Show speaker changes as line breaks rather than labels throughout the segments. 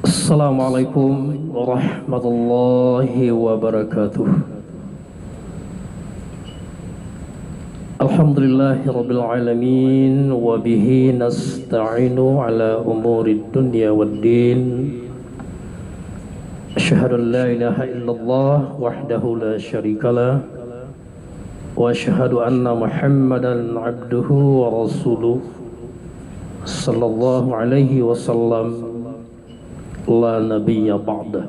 Assalamualaikum warahmatullahi wabarakatuh. Alhamdulillahi rabbil alamin wa bihi nasta'inu ala umuri dunya waddin. Asyhadu an la ilaha illallah wahdahu la syarikalah wa asyhadu anna Muhammadan abduhu wa rasuluh sallallahu alaihi wasallam la nabiyya ba'dah.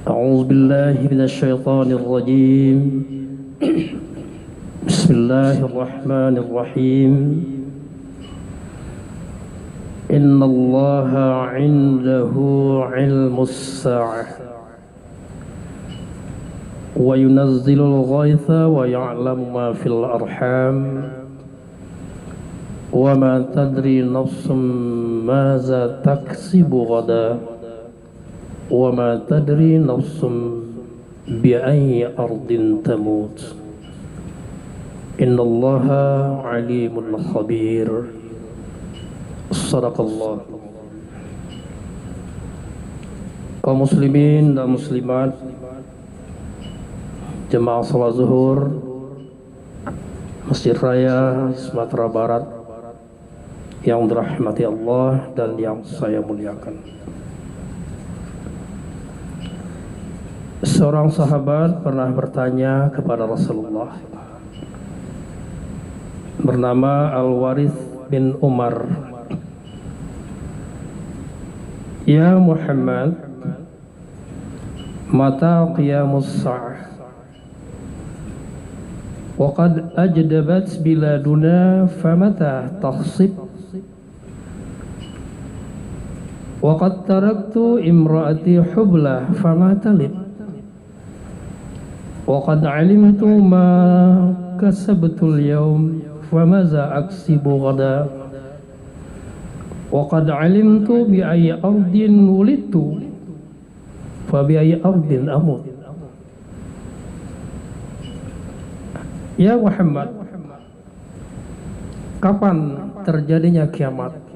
A'udzu billahi minasy syaithanir rajim. Bismillahirrahmanirrahim. Innallaha 'indahu 'ilmus sa'ah wa yunazzilul ghaitha wa ya'lamu ma fil arham wa ma tadri nafsum maza taksibu ghadan wa ma tadri nafsum bi ayyi ardin tamut. Innallaha alimun khabir. Sadaqallah. Kaum muslimin dan muslimat, jemaah salat zuhur Masjid Raya Sumatera Barat yang dirahmati Allah dan yang saya muliakan. Seorang sahabat pernah bertanya kepada Rasulullah bernama Al-Warith bin Umar, "Ya Muhammad, mata qiyamus sa'ah? Wa qad ajdabat biladuna famata takhsib? Wa qad taraktu imraati hubla fama talid? Wa qad alimtu ma kasabtu al-yawm famaza aksibu ghada? Wa qad alimtu bi ayyi ardin wulidtu fa bi ayyi ardin amut." Ya Muhammad, kapan terjadinya kiamat?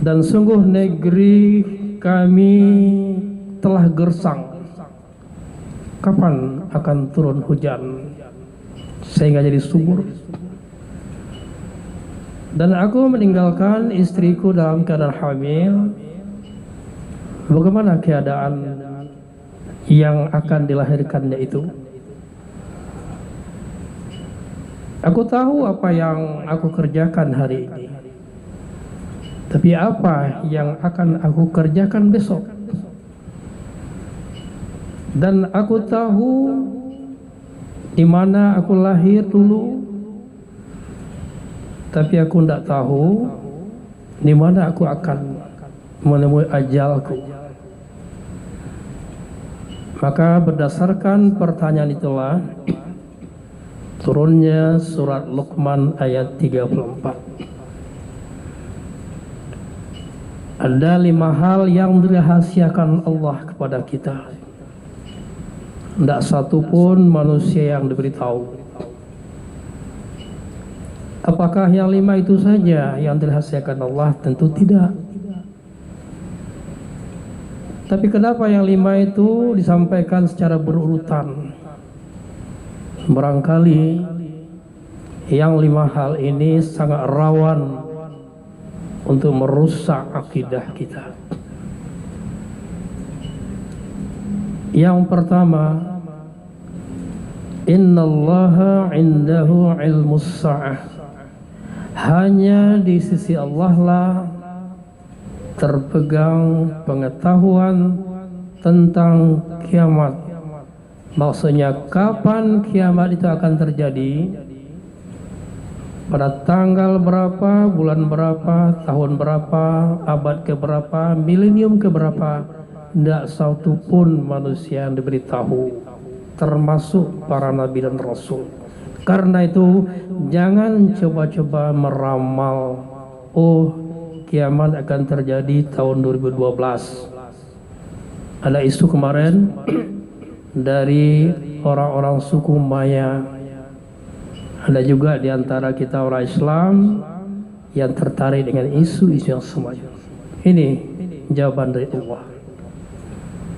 Dan sungguh negeri kami telah gersang. Kapan akan turun hujan sehingga jadi subur? Dan aku meninggalkan istriku dalam keadaan hamil. Bagaimana keadaan yang akan dilahirkannya itu? Aku tahu apa yang aku kerjakan hari ini, tapi apa yang akan aku kerjakan besok? Dan aku tahu di mana aku lahir dulu, tapi aku tidak tahu di mana aku akan menemui ajalku. Maka berdasarkan pertanyaan itulah turunnya surat Luqman ayat 34. Ada 5 hal yang dirahasiakan Allah kepada kita. Tidak satu pun manusia yang diberitahu. Apakah yang 5 itu saja yang dirahasiakan Allah? Tentu tidak. Tapi kenapa yang 5 itu disampaikan secara berurutan? Barangkali yang 5 hal ini sangat rawan untuk merusak akidah kita. Yang pertama, innallaha 'indahu 'ilmus sa'ah. Hanya di sisi Allah lah terpegang pengetahuan tentang kiamat. Maksudnya kapan kiamat itu akan terjadi, pada tanggal berapa, bulan berapa, tahun berapa, abad keberapa, milenium keberapa. Tidak satu pun manusia yang diberitahu, termasuk para nabi dan rasul. Karena itu jangan coba-coba meramal, oh kiamat akan terjadi tahun 2012. Ada isu kemarin dari orang-orang suku Maya. Ada juga di antara kita orang Islam yang tertarik dengan isu-isu yang semacam ini. Jawaban dari Allah.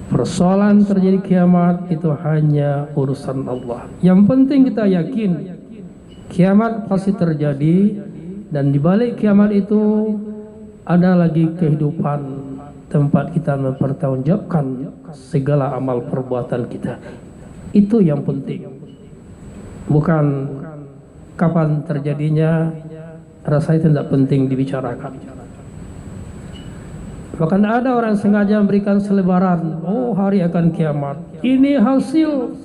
Persoalan terjadi kiamat itu hanya urusan Allah. Yang penting kita yakin kiamat pasti terjadi, dan di balik kiamat itu ada lagi kehidupan, tempat kita mempertanggungjawabkan segala amal perbuatan kita. Itu yang penting, bukan kapan terjadinya. Rasa itu tidak penting dibicarakan. Bahkan ada orang sengaja memberikan selebaran, oh hari akan kiamat, ini hasil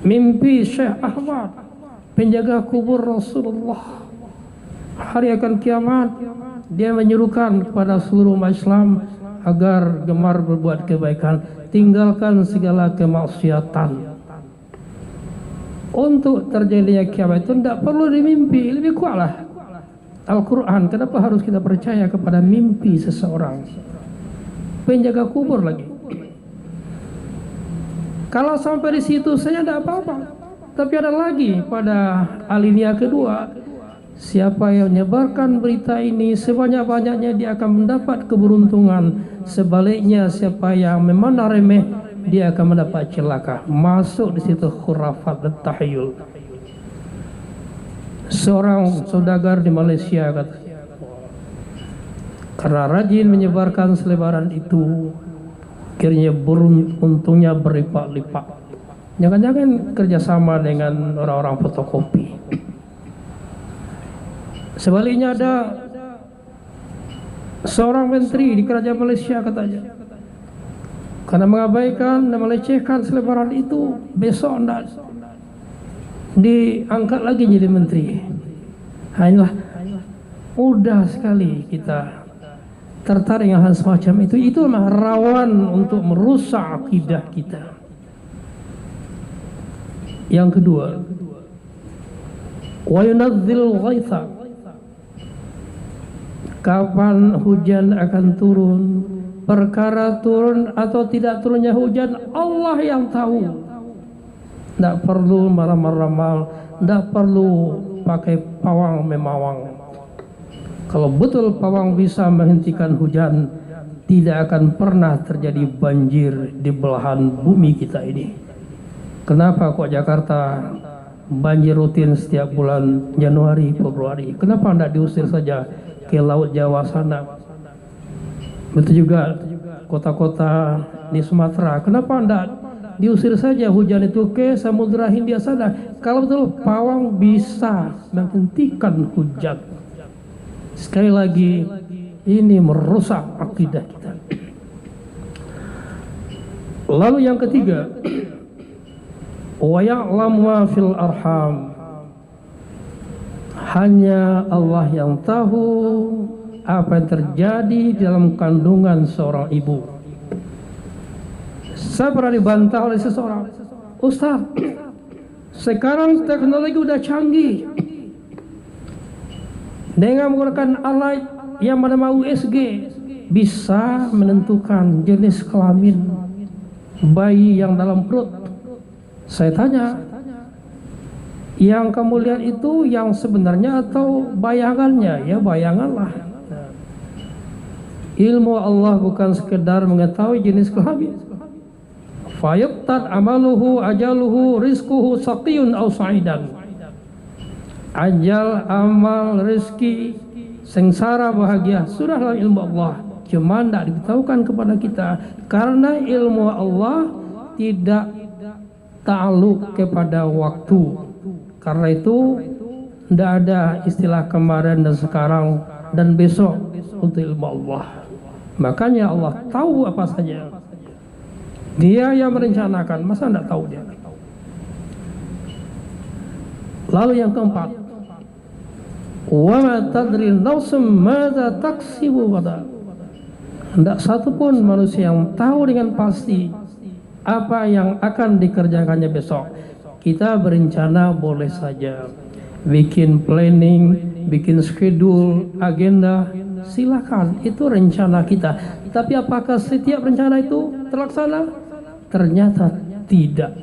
mimpi Syekh Ahmad, penjaga kubur Rasulullah. Hari akan kiamat, dia menyuruhkan kepada seluruh umat Islam agar gemar berbuat kebaikan, tinggalkan segala kemaksiatan. Untuk terjadinya kiamat itu tidak perlu dimimpi, lebih kuatlah Al-Quran. Kenapa harus kita percaya kepada mimpi seseorang? Penjaga kubur lagi. Kalau sampai di situ saja tidak apa-apa. Tapi ada lagi pada alinea kedua, siapa yang menyebarkan berita ini sebanyak-banyaknya dia akan mendapat keberuntungan. Sebaliknya siapa yang memandang remeh dia akan mendapat celaka. Masuk di situ khurafat dan tahyul. Seorang saudagar di Malaysia kata, karena rajin menyebarkan selebaran itu, akhirnya untungnya berlipat-lipat. Jangan-jangan kerjasama dengan orang-orang fotokopi. Sebaliknya ada seorang menteri di kerajaan Malaysia katanya, karena mengabaikan dan melecehkan selebaran itu, besok tidak diangkat lagi jadi menteri. Inilah mudah sekali kita tertarik dengan hal semacam itu. Itulah rawan untuk merusak akidah kita. Yang kedua, wa yunazzilul ghaitha, kapan hujan akan turun, perkara turun atau tidak turunnya hujan Allah yang tahu. Tidak perlu meramal-ramal, tidak perlu pakai pawang memawang. Kalau betul pawang bisa menghentikan hujan, tidak akan pernah terjadi banjir di belahan bumi kita ini. Kenapa kok Jakarta banjir rutin setiap bulan Januari, Februari? Kenapa tidak diusir saja ke Laut Jawa sana? Betul juga kota-kota di Sumatera. Kenapa tidak diusir saja hujan itu ke Samudra Hindia sana? Kalau betul pawang bisa menghentikan hujan. Sekali lagi, ini merusak akidah kita. Lalu yang ketiga, wa ya'lamu ma fil arham, hanya Allah yang tahu apa yang terjadi dalam kandungan seorang ibu. Saya pernah dibantah oleh seseorang, Ustaz, sekarang teknologi udah canggih, dengan menggunakan alat yang bernama USG bisa menentukan jenis kelamin bayi yang dalam perut. Saya tanya, yang kamu lihat itu yang sebenarnya atau bayangannya? Ya bayanganlah. Ilmu Allah bukan sekedar mengetahui jenis kelamin. Fayuqtad amaluhu ajaluhu rizquhu saqiyun aw sa'idan. Ajal, amal, rezeki, sengsara, bahagia, sudah dalam ilmu Allah. Cuma tidak diberitahukan kepada kita, karena ilmu Allah tidak ta'aluk kepada waktu. Karena itu tidak ada istilah kemarin dan sekarang dan besok untuk ilmu Allah. Makanya Allah tahu apa saja. Dia yang merencanakan, masa tidak tahu dia? Lalu yang keempat, wa ma tadri nafsum madza taksibu ghadan. Tidak satupun manusia yang tahu dengan pasti apa yang akan dikerjakannya besok. Kita berencana boleh saja, bikin planning, bikin schedule, agenda, silakan, itu rencana kita. Tapi apakah setiap rencana itu terlaksana? Ternyata tidak.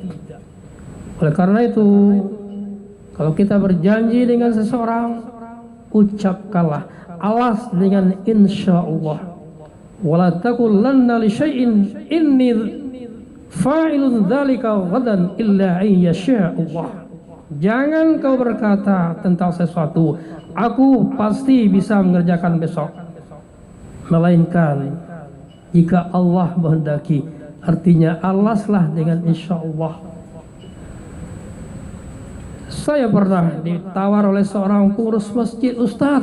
Oleh karena itu, kalau kita berjanji dengan seseorang, ucapkanlah, alas dengan insya Allah. Wala taqulanna li syai'in inni fa'ilun dzalika ghadan illa an yasha Allah. Jangan kau berkata tentang sesuatu, aku pasti bisa mengerjakan besok, melainkan jika Allah menghendaki. Artinya alaslah dengan insya Allah. Saya pernah ditawar oleh seorang pengurus masjid, Ustaz,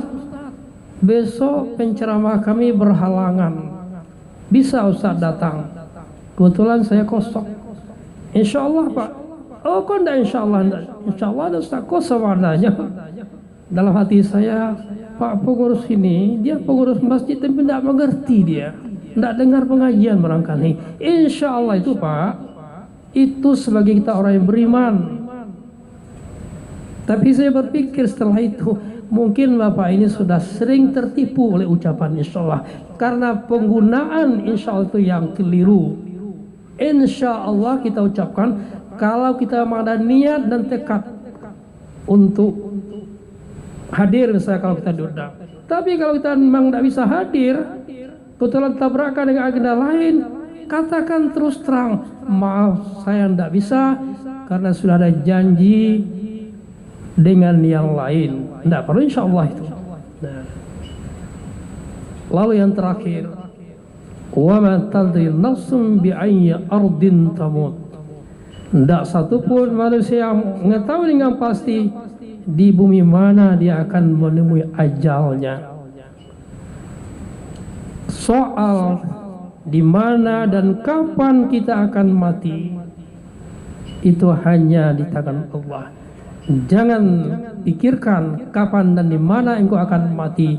besok penceramah kami berhalangan, bisa Ustaz datang? Kebetulan saya kosong. Insya Allah Pak. Oh kok enggak insya Allah? Insya Allah ada Ustaz, kosong adanya. Dalam hati saya, Pak pengurus ini, dia pengurus masjid tapi tidak mengerti dia, tidak dengar pengajian barangkali. Insya Allah itu Pak, itu sebagai kita orang yang beriman. Tapi saya berpikir setelah itu, mungkin Bapak ini sudah sering tertipu oleh ucapan insya Allah, karena penggunaan insya Allah itu yang keliru. Insya Allah kita ucapkan kalau kita ada niat dan tekad untuk hadir, misalnya kalau kita diundang. Tapi kalau kita memang tidak bisa hadir, kebetulan tabrakan dengan agenda lain, katakan terus terang, maaf saya tidak bisa karena sudah ada janji dengan yang lain. Tidak perlu insya Allah itu. Nah. Lalu yang terakhir, wa ma tadri nafsum bi ayyi ardin tamut. Tidak satupun manusia yang mengetahui dengan pasti di bumi mana dia akan menemui ajalnya. Soal di mana dan kapan kita akan mati itu hanya di tangan Allah. Jangan pikirkan kapan dan di mana engkau akan mati,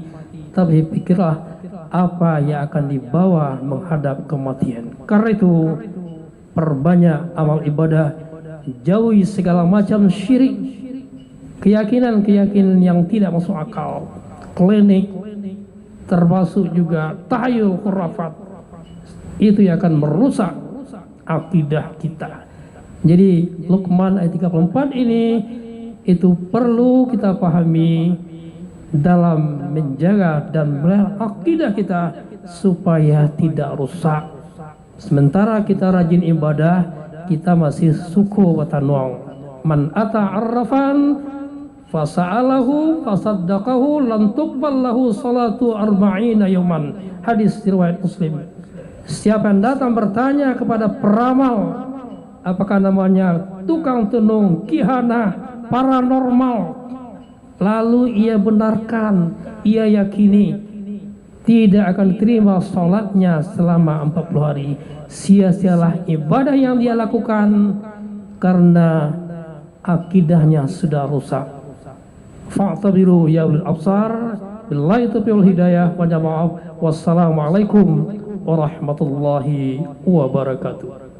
tapi pikirlah apa yang akan dibawa menghadap kematian. Karena itu perbanyak amal ibadah, jauhi segala macam syirik, keyakinan-keyakinan yang tidak masuk akal, klinik, termasuk juga tahayul khurafat. Itu yang akan merusak akidah kita. Jadi Luqman ayat 34 ini itu perlu kita pahami dalam menjaga dan melihara akidah kita supaya tidak rusak. Sementara kita rajin ibadah, kita masih suku wa tanwang. Man ata arrafan fasa'alahu fasaddaqahu lam tuqbal lahu salatu arba'ina yawman. Hadis riwayat Muslim. Siapa yang datang bertanya kepada peramal, apakah namanya tukang tenung, kihana, paranormal, lalu ia benarkan, ia yakini, tidak akan terima sholatnya selama 40 hari. Sia-sialah ibadah yang dia lakukan karena akidahnya sudah rusak. Fa'tabiru ya ulil absar. Billahi taufiq wal hidayah wa jamaah. Wassalamualaikum warahmatullahi wabarakatuh.